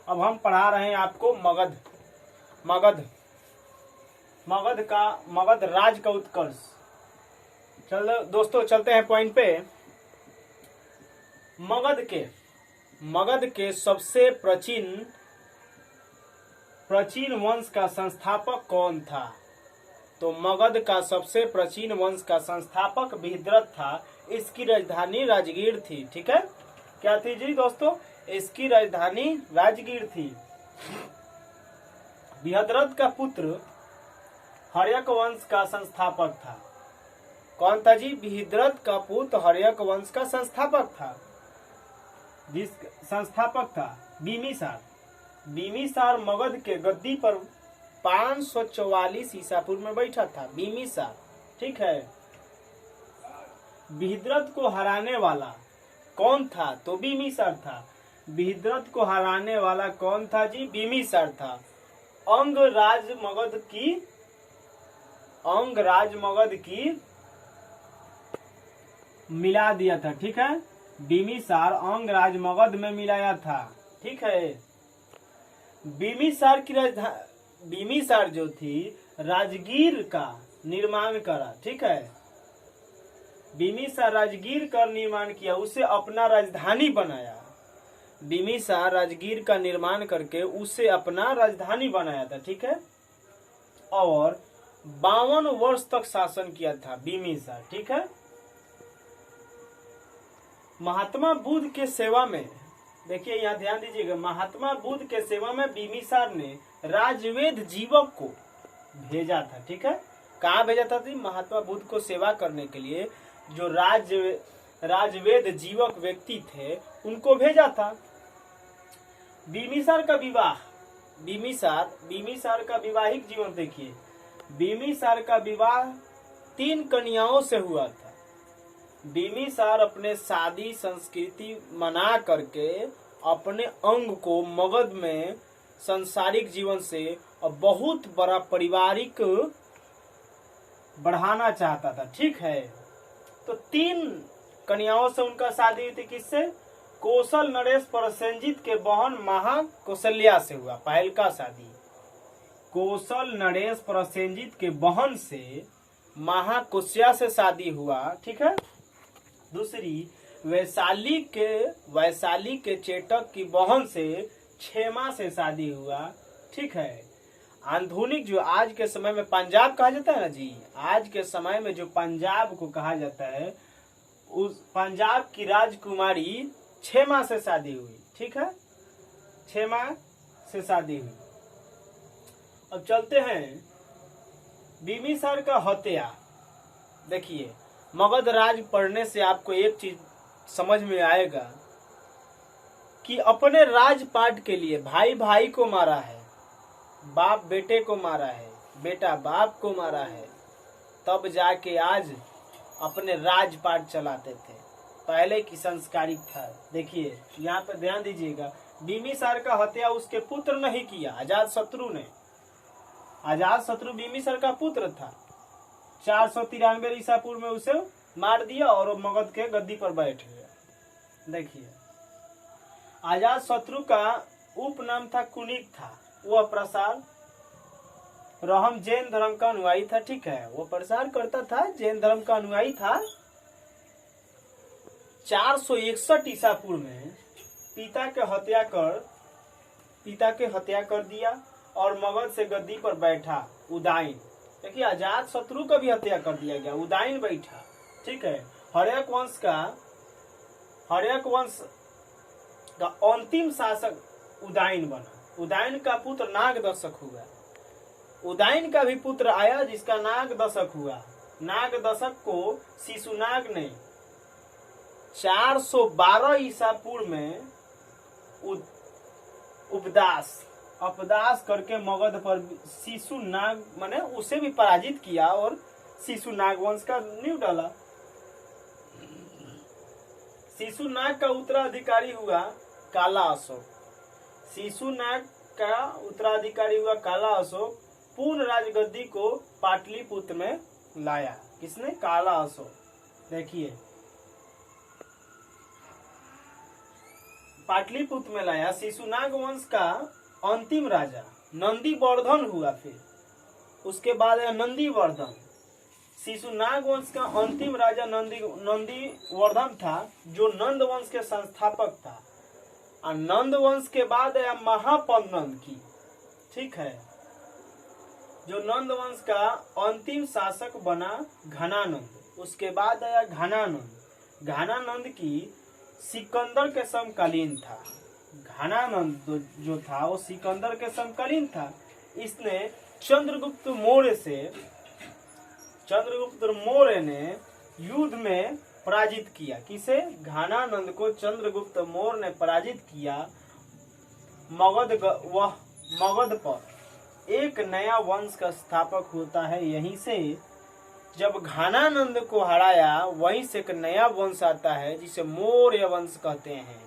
अब हम पढ़ा रहे हैं आपको मगध। मगध राज का उत्कर्ष। चलो दोस्तों चलते हैं पॉइंट पे। मगध के सबसे प्राचीन वंश का संस्थापक कौन था? तो मगध का सबसे प्राचीन वंश का संस्थापक बृहद्रथ था। इसकी राजधानी राजगीर थी। ठीक है, क्या थी जी दोस्तों? इसकी राजधानी राजगीर थी। बृहद्रथ का पुत्र हर्यक वंश का संस्थापक था। कौन था जी? बृहद्रथ का पुत्र हर्यक वंश का संस्थापक था। जिस संस्थापक था बिम्बिसार। बिम्बिसार मगध के गद्दी पर 544 ईसा पूर्व में बैठा था बिम्बिसार। ठीक है, बृहद्रथ को हराने वाला कौन था? तो बिम्बिसार था। बृहद्रथ को हराने वाला कौन था जी? बिम्बिसार था। अंगराज मगध की मिला दिया था। ठीक है, बिम्बिसार अंगराज मगध में मिलाया था। ठीक है, बिम्बिसार जो थी राजगीर का निर्माण करा। ठीक है, बिम्बिसार राजगीर का निर्माण किया, उसे अपना राजधानी बनाया। बिम्बिसार राजगीर का निर्माण करके उसे अपना राजधानी बनाया था। ठीक है, और 52 वर्ष तक शासन किया था बिम्बिसार। ठीक है, महात्मा बुद्ध के सेवा में, देखिए यहाँ ध्यान दीजिएगा, महात्मा बुद्ध के सेवा में बिम्बिसार ने राजवेद जीवक को भेजा था। ठीक है, कहाँ भेजा था? महात्मा बुद्ध को सेवा करने के लिए जो राजवेद जीवक व्यक्ति थे उनको भेजा था। बिम्बिसार का विवाह, बिम्बिसार का विवाहिक जीवन देखिए। बिम्बिसार का विवाह 3 कन्याओं से हुआ था। बिम्बिसार अपने शादी संस्कृति मना करके अपने अंग को मगध में सांसारिक जीवन से और बहुत बड़ा पारिवारिक बढ़ाना चाहता था। ठीक है, तो 3 कन्याओं से उनका शादी हुई थी। किससे? कौशल नरेश प्रसेनजीत के बहन महाकौशल्या से हुआ पहल का शादी। कौशल नरेश प्रसेनजीत के बहन से महाकौशल्या से शादी हुआ। ठीक है, दूसरी वैशाली के चेटक की बहन से क्षेमा से शादी हुआ। ठीक है, आधुनिक जो आज के समय में पंजाब कहा जाता है ना जी, आज के समय में जो पंजाब को कहा जाता है, उस पंजाब की राजकुमारी क्षेमा से शादी हुई। ठीक है, क्षेमा से शादी हुई। अब चलते हैं बिम्बिसार का हत्या। देखिए, मगध राज पढ़ने से आपको एक चीज समझ में आएगा कि अपने राजपाट के लिए भाई भाई को मारा है, बाप बेटे को मारा है, बेटा बाप को मारा है, तब जाके आज अपने राजपाट चलाते थे। पहले की संस्कारिक था। देखिए यहाँ पे ध्यान दीजिएगा, बिम्बिसार का हत्या उसके पुत्र ने ही किया, अजातशत्रु ने। अजातशत्रु बिम्बिसार का पुत्र था। 493 ईसा पूर्व में उसे मार दिया और मगध के गद्दी पर बैठ गया। देखिए, अजातशत्रु का उपनाम था कुनिक था। वह प्रसार रहम जैन धर्म का अनुयायी था। ठीक है, वो प्रसार करता था, जैन धर्म का अनुयायी था। 461 ईसा पूर्व में पिता के हत्या कर दिया और मगध से गद्दी पर बैठा उदयन। देखिए, अजातशत्रु का भी हत्या कर दिया गया, उदयन बैठा। ठीक है, हर्यक वंश का अंतिम शासक उदयन बना। उदयन का पुत्र नागदशक हुआ। उदयन का भी पुत्र आया जिसका नागदशक हुआ। नागदशक को शिशुनाग ने 412 ईसा पूर्व में अपदास करके मगध पर शिशुनाग माने उसे भी पराजित किया और शिशुनाग वंश का नींव डाला। शिशुनाग का उत्तराधिकारी हुआ काला अशोक। शिशुनाग का उत्तराधिकारी हुआ काला अशोक। पूर्ण राजगद्दी को पाटलिपुत्र में लाया। किसने? काला अशोक। देखिए, पाटलिपुत्र में लाया। शिशुनाग वंश का अंतिम राजा नंदीवर्धन हुआ। फिर उसके बाद है नंदीवर्धन। शिशुनाग वंश का अंतिम राजा नंदीवर्धन था, जो नंद वंश के संस्थापक था। और नंद वंश के बाद है महापद्नंद की, ठीक है, जो नंद वंश का अंतिम शासक बना घनानंद। उसके बाद आया घनानंद। घनानंद की सिकंदर के समकालीन था। घनानंद जो था वो सिकंदर के समकालीन था। इसने चंद्रगुप्त मौर्य ने युद्ध में पराजित किया। किसे? घनानंद को चंद्रगुप्त मौर्य ने पराजित किया। मगध पर एक नया वंश का स्थापक होता है। यहीं से जब घनानंद को हराया, वहीं से एक नया वंश आता है जिसे मौर्य वंश कहते हैं।